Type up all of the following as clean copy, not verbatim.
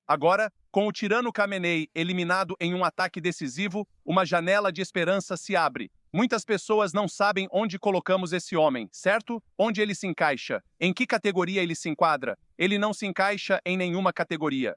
Agora, com o tirano Khamenei eliminado em um ataque decisivo, uma janela de esperança se abre. Muitas pessoas não sabem onde colocamos esse homem, certo? Onde ele se encaixa? Em que categoria ele se enquadra? Ele não se encaixa em nenhuma categoria.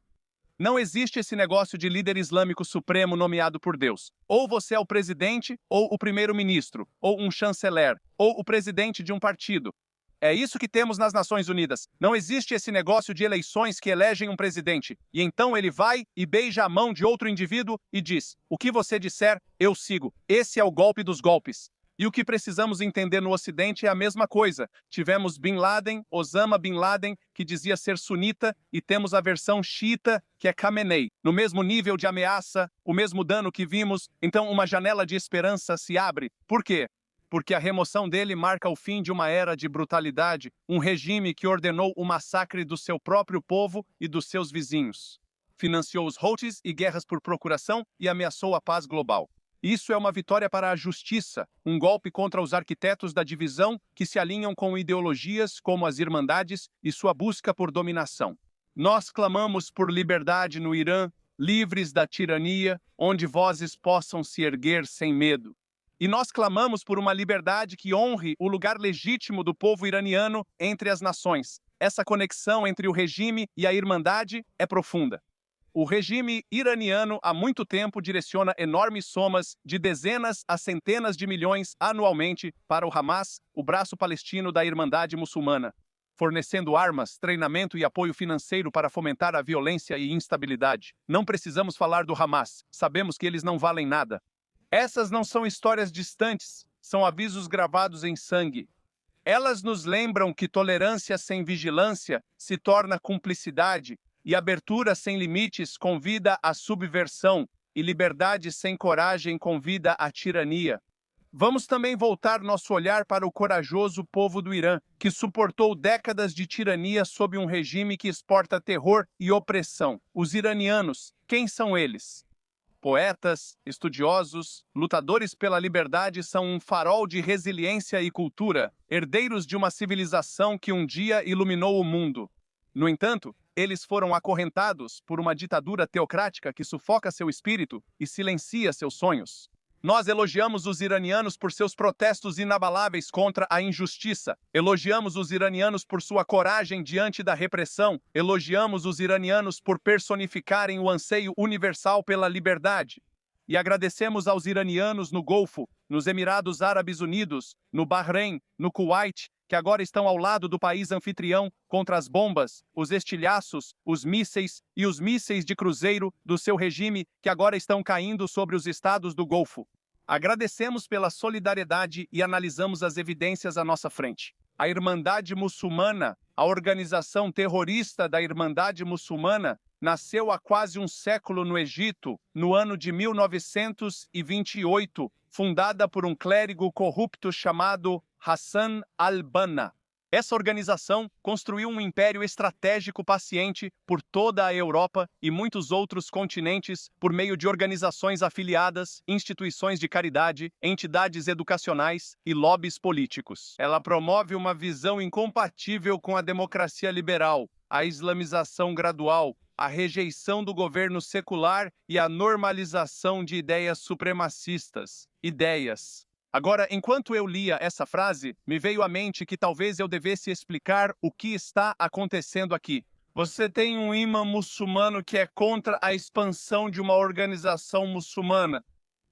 Não existe esse negócio de líder islâmico supremo nomeado por Deus. Ou você é o presidente, ou o primeiro-ministro, ou um chanceler, ou o presidente de um partido. É isso que temos nas Nações Unidas. Não existe esse negócio de eleições que elegem um presidente. E então ele vai e beija a mão de outro indivíduo e diz: o que você disser, eu sigo. Esse é o golpe dos golpes. E o que precisamos entender no Ocidente é a mesma coisa. Tivemos Bin Laden, Osama Bin Laden, que dizia ser sunita, e temos a versão xiita, que é Khamenei. No mesmo nível de ameaça, o mesmo dano que vimos, então uma janela de esperança se abre. Por quê? Porque a remoção dele marca o fim de uma era de brutalidade, um regime que ordenou o massacre do seu próprio povo e dos seus vizinhos. Financiou os Houthis e guerras por procuração e ameaçou a paz global. Isso é uma vitória para a justiça, um golpe contra os arquitetos da divisão que se alinham com ideologias como as Irmandades e sua busca por dominação. Nós clamamos por liberdade no Irã, livres da tirania, onde vozes possam se erguer sem medo. E nós clamamos por uma liberdade que honre o lugar legítimo do povo iraniano entre as nações. Essa conexão entre o regime e a Irmandade é profunda. O regime iraniano há muito tempo direciona enormes somas de dezenas a centenas de milhões anualmente para o Hamas, o braço palestino da Irmandade Muçulmana, fornecendo armas, treinamento e apoio financeiro para fomentar a violência e instabilidade. Não precisamos falar do Hamas, sabemos que eles não valem nada. Essas não são histórias distantes, são avisos gravados em sangue. Elas nos lembram que tolerância sem vigilância se torna cumplicidade, e abertura sem limites convida à subversão, e liberdade sem coragem convida à tirania. Vamos também voltar nosso olhar para o corajoso povo do Irã, que suportou décadas de tirania sob um regime que exporta terror e opressão. Os iranianos, quem são eles? Poetas, estudiosos, lutadores pela liberdade são um farol de resiliência e cultura, herdeiros de uma civilização que um dia iluminou o mundo. No entanto, eles foram acorrentados por uma ditadura teocrática que sufoca seu espírito e silencia seus sonhos. Nós elogiamos os iranianos por seus protestos inabaláveis contra a injustiça. Elogiamos os iranianos por sua coragem diante da repressão. Elogiamos os iranianos por personificarem o anseio universal pela liberdade. E agradecemos aos iranianos no Golfo, nos Emirados Árabes Unidos, no Bahrein, no Kuwait, que agora estão ao lado do país anfitrião contra as bombas, os estilhaços, os mísseis e os mísseis de cruzeiro do seu regime que agora estão caindo sobre os estados do Golfo. Agradecemos pela solidariedade e analisamos as evidências à nossa frente. A Irmandade Muçulmana, a organização terrorista da Irmandade Muçulmana, nasceu há quase um século no Egito, no ano de 1928, fundada por um clérigo corrupto chamado Hassan al-Banna. Essa organização construiu um império estratégico paciente por toda a Europa e muitos outros continentes por meio de organizações afiliadas, instituições de caridade, entidades educacionais e lobbies políticos. Ela promove uma visão incompatível com a democracia liberal, a islamização gradual, a rejeição do governo secular e a normalização de ideias supremacistas. Ideias. Agora, enquanto eu lia essa frase, me veio à mente que talvez eu devesse explicar o que está acontecendo aqui. Você tem um imã muçulmano que é contra a expansão de uma organização muçulmana.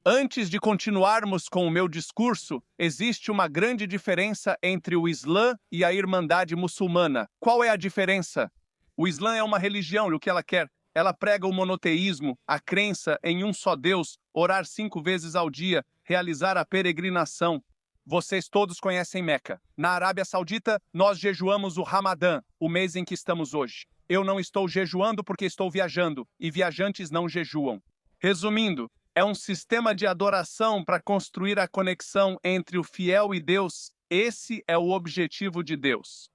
Antes de continuarmos com o meu discurso, existe uma grande diferença entre o Islã e a Irmandade Muçulmana. Qual é a diferença? O Islã é uma religião e o que ela quer? Ela prega o monoteísmo, a crença em um só Deus, orar 5 vezes ao dia, realizar a peregrinação. Vocês todos conhecem Meca. Na Arábia Saudita, nós jejuamos o Ramadã, o mês em que estamos hoje. Eu não estou jejuando porque estou viajando, e viajantes não jejuam. Resumindo, é um sistema de adoração para construir a conexão entre o fiel e Deus. Esse é o objetivo de Deus.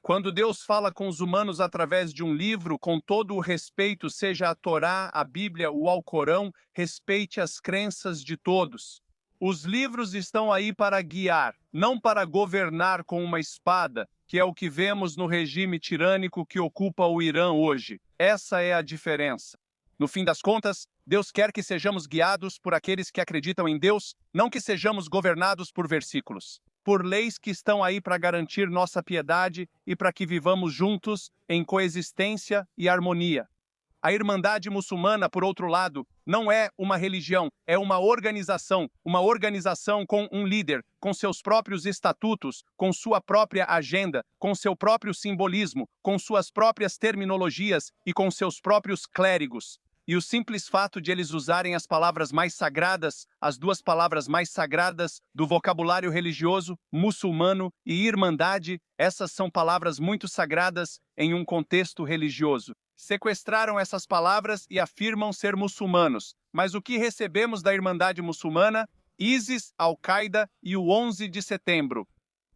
Quando Deus fala com os humanos através de um livro, com todo o respeito, seja a Torá, a Bíblia ou Alcorão, respeite as crenças de todos. Os livros estão aí para guiar, não para governar com uma espada, que é o que vemos no regime tirânico que ocupa o Irã hoje. Essa é a diferença. No fim das contas, Deus quer que sejamos guiados por aqueles que acreditam em Deus, não que sejamos governados por versículos, por leis que estão aí para garantir nossa piedade e para que vivamos juntos em coexistência e harmonia. A Irmandade Muçulmana, por outro lado, não é uma religião, é uma organização com um líder, com seus próprios estatutos, com sua própria agenda, com seu próprio simbolismo, com suas próprias terminologias e com seus próprios clérigos. E o simples fato de eles usarem as palavras mais sagradas, as duas palavras mais sagradas do vocabulário religioso, muçulmano e irmandade, essas são palavras muito sagradas em um contexto religioso. Sequestraram essas palavras e afirmam ser muçulmanos. Mas o que recebemos da Irmandade Muçulmana? ISIS, Al-Qaeda e o 11 de setembro.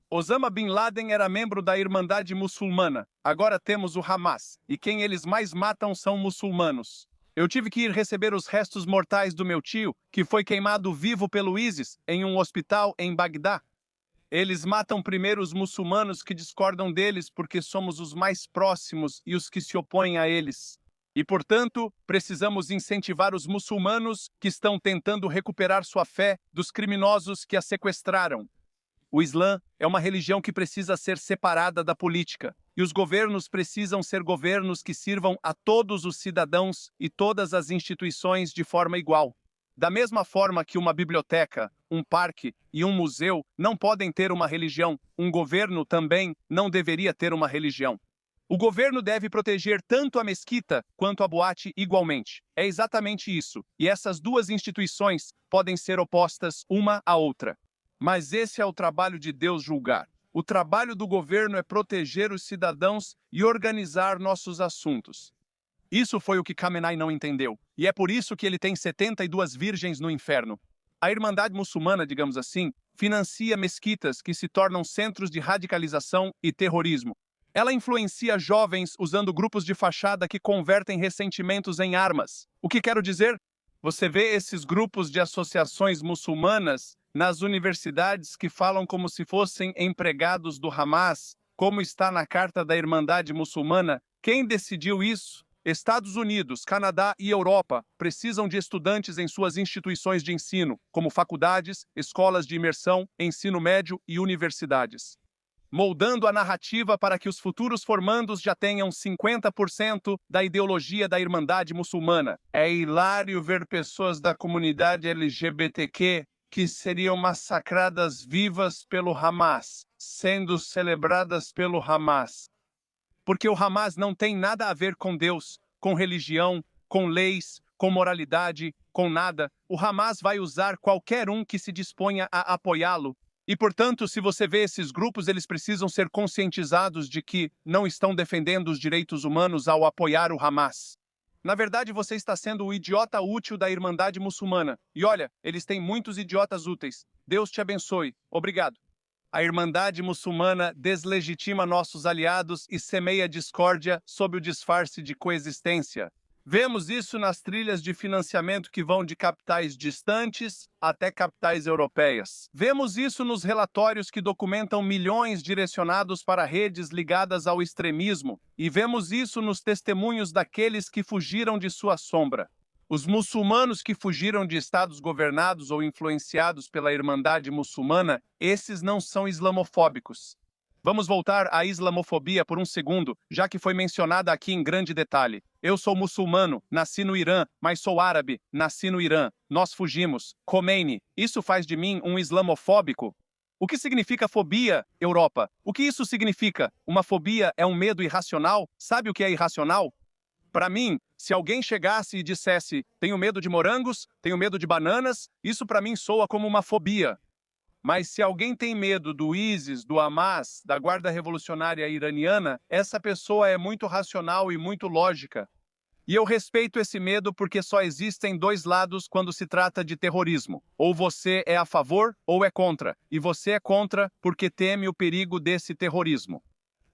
Osama Bin Laden era membro da Irmandade Muçulmana. Agora temos o Hamas. E quem eles mais matam são muçulmanos. Eu tive que ir receber os restos mortais do meu tio, que foi queimado vivo pelo ISIS em um hospital em Bagdá. Eles matam primeiro os muçulmanos que discordam deles porque somos os mais próximos e os que se opõem a eles. E, portanto, precisamos incentivar os muçulmanos que estão tentando recuperar sua fé dos criminosos que a sequestraram. O Islã é uma religião que precisa ser separada da política, e os governos precisam ser governos que sirvam a todos os cidadãos e todas as instituições de forma igual. Da mesma forma que uma biblioteca, um parque e um museu não podem ter uma religião, um governo também não deveria ter uma religião. O governo deve proteger tanto a mesquita quanto a boate igualmente. É exatamente isso, e essas duas instituições podem ser opostas uma à outra. Mas esse é o trabalho de Deus julgar. O trabalho do governo é proteger os cidadãos e organizar nossos assuntos. Isso foi o que Khamenei não entendeu, e é por isso que ele tem 72 virgens no inferno. A Irmandade Muçulmana, digamos assim, financia mesquitas que se tornam centros de radicalização e terrorismo. Ela influencia jovens usando grupos de fachada que convertem ressentimentos em armas. O que quero dizer? Você vê esses grupos de associações muçulmanas nas universidades que falam como se fossem empregados do Hamas, como está na Carta da Irmandade Muçulmana. Quem decidiu isso? Estados Unidos, Canadá e Europa precisam de estudantes em suas instituições de ensino, como faculdades, escolas de imersão, ensino médio e universidades, moldando a narrativa para que os futuros formandos já tenham 50% da ideologia da Irmandade Muçulmana. É hilário ver pessoas da comunidade LGBTQ que seriam massacradas vivas pelo Hamas, sendo celebradas pelo Hamas. Porque o Hamas não tem nada a ver com Deus, com religião, com leis, com moralidade, com nada. O Hamas vai usar qualquer um que se disponha a apoiá-lo. E, portanto, se você vê esses grupos, eles precisam ser conscientizados de que não estão defendendo os direitos humanos ao apoiar o Hamas. Na verdade, você está sendo o idiota útil da Irmandade Muçulmana. E olha, eles têm muitos idiotas úteis. Deus te abençoe. Obrigado. A Irmandade Muçulmana deslegitima nossos aliados e semeia discórdia sob o disfarce de coexistência. Vemos isso nas trilhas de financiamento que vão de capitais distantes até capitais europeias. Vemos isso nos relatórios que documentam milhões direcionados para redes ligadas ao extremismo. E vemos isso nos testemunhos daqueles que fugiram de sua sombra. Os muçulmanos que fugiram de estados governados ou influenciados pela Irmandade Muçulmana, esses não são islamofóbicos. Vamos voltar à islamofobia por um segundo, já que foi mencionada aqui em grande detalhe. Eu sou muçulmano, nasci no Irã, mas sou árabe, nasci no Irã. Nós fugimos. Khomeini, isso faz de mim um islamofóbico? O que significa fobia, Europa? O que isso significa? Uma fobia é um medo irracional? Sabe o que é irracional? Para mim, se alguém chegasse e dissesse, tenho medo de morangos, tenho medo de bananas, isso para mim soa como uma fobia. Mas se alguém tem medo do ISIS, do Hamas, da Guarda Revolucionária Iraniana, essa pessoa é muito racional e muito lógica. E eu respeito esse medo porque só existem dois lados quando se trata de terrorismo. Ou você é a favor ou é contra. E você é contra porque teme o perigo desse terrorismo.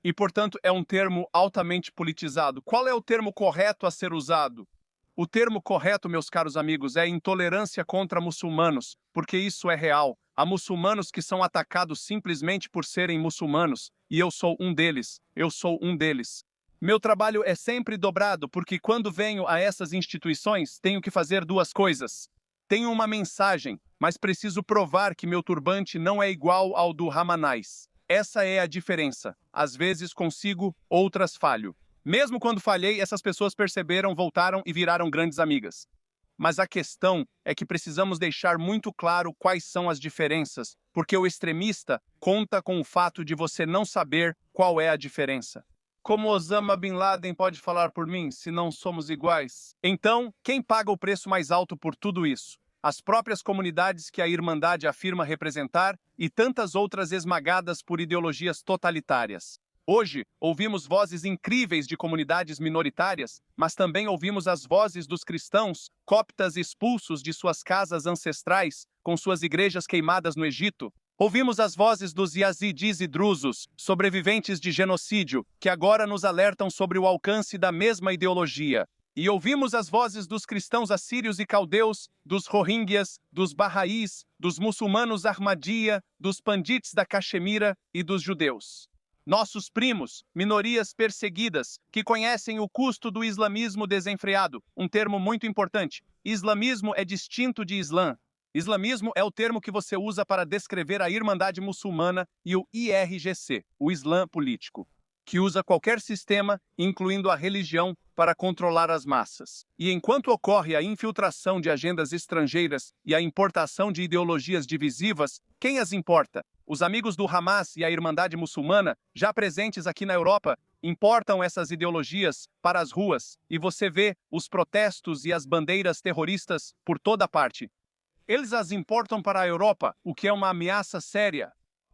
E, portanto, é um termo altamente politizado. Qual é o termo correto a ser usado? O termo correto, meus caros amigos, é intolerância contra muçulmanos, porque isso é real. Há muçulmanos que são atacados simplesmente por serem muçulmanos, e eu sou um deles. Eu sou um deles. Meu trabalho é sempre dobrado porque quando venho a essas instituições, tenho que fazer duas coisas. Tenho uma mensagem, mas preciso provar que meu turbante não é igual ao do Ramanais. Essa é a diferença. Às vezes consigo, outras falho. Mesmo quando falhei, essas pessoas perceberam, voltaram e viraram grandes amigas. Mas a questão é que precisamos deixar muito claro quais são as diferenças, porque o extremista conta com o fato de você não saber qual é a diferença. Como Osama Bin Laden pode falar por mim se não somos iguais? Então, quem paga o preço mais alto por tudo isso? As próprias comunidades que a Irmandade afirma representar e tantas outras esmagadas por ideologias totalitárias. Hoje, ouvimos vozes incríveis de comunidades minoritárias, mas também ouvimos as vozes dos cristãos, coptas expulsos de suas casas ancestrais, com suas igrejas queimadas no Egito. Ouvimos as vozes dos yazidis e drusos, sobreviventes de genocídio, que agora nos alertam sobre o alcance da mesma ideologia. E ouvimos as vozes dos cristãos assírios e caldeus, dos rohingyas, dos barraís, dos muçulmanos Ahmadiyya, dos pandits da Caxemira e dos judeus. Nossos primos, minorias perseguidas, que conhecem o custo do islamismo desenfreado, um termo muito importante. Islamismo é distinto de Islã. Islamismo é o termo que você usa para descrever a Irmandade Muçulmana e o IRGC, o Islã político, que usa qualquer sistema, incluindo a religião, para controlar as massas. E enquanto ocorre a infiltração de agendas estrangeiras e a importação de ideologias divisivas, quem as importa? Os amigos do Hamas e a Irmandade Muçulmana, já presentes aqui na Europa, importam essas ideologias para as ruas, e você vê os protestos e as bandeiras terroristas por toda parte. Eles as importam para a Europa, o que é uma ameaça séria.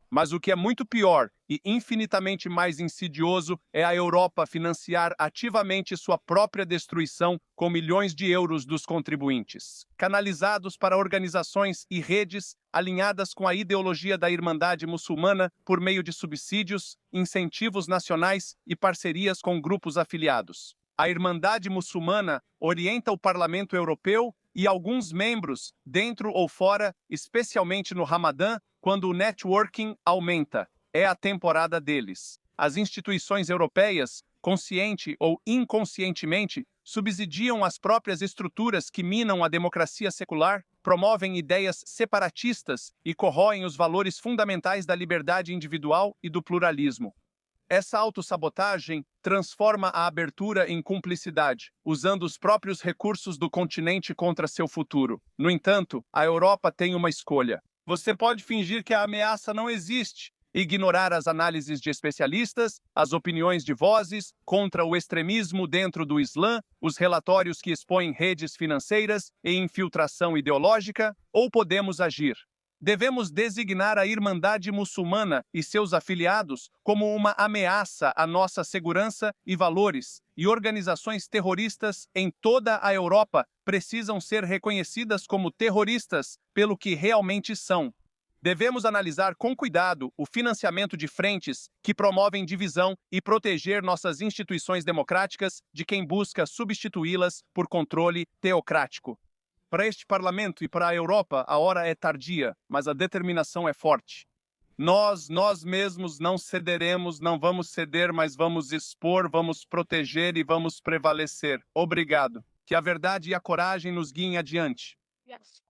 Mas o que é muito pior e infinitamente mais insidioso é a Europa financiar ativamente sua própria destruição com milhões de euros dos contribuintes, canalizados para organizações e redes alinhadas com a ideologia da Irmandade Muçulmana por meio de subsídios, incentivos nacionais e parcerias com grupos afiliados. A Irmandade Muçulmana orienta o Parlamento Europeu e alguns membros, dentro ou fora, especialmente no Ramadã, quando o networking aumenta. É a temporada deles. As instituições europeias, consciente ou inconscientemente, subsidiam as próprias estruturas que minam a democracia secular, promovem ideias separatistas e corroem os valores fundamentais da liberdade individual e do pluralismo. Essa autossabotagem transforma a abertura em cumplicidade, usando os próprios recursos do continente contra seu futuro. No entanto, a Europa tem uma escolha. Você pode fingir que a ameaça não existe, ignorar as análises de especialistas, as opiniões de vozes contra o extremismo dentro do Islã, os relatórios que expõem redes financeiras e infiltração ideológica, ou podemos agir. Devemos designar a Irmandade Muçulmana e seus afiliados como uma ameaça à nossa segurança e valores, e organizações terroristas em toda a Europa precisam ser reconhecidas como terroristas pelo que realmente são. Devemos analisar com cuidado o financiamento de frentes que promovem divisão e proteger nossas instituições democráticas de quem busca substituí-las por controle teocrático. Para este parlamento e para a Europa, a hora é tardia, mas a determinação é forte. Nós mesmos não cederemos, não vamos ceder, mas vamos expor, vamos proteger e vamos prevalecer. Obrigado. Que a verdade e a coragem nos guiem adiante. Yes.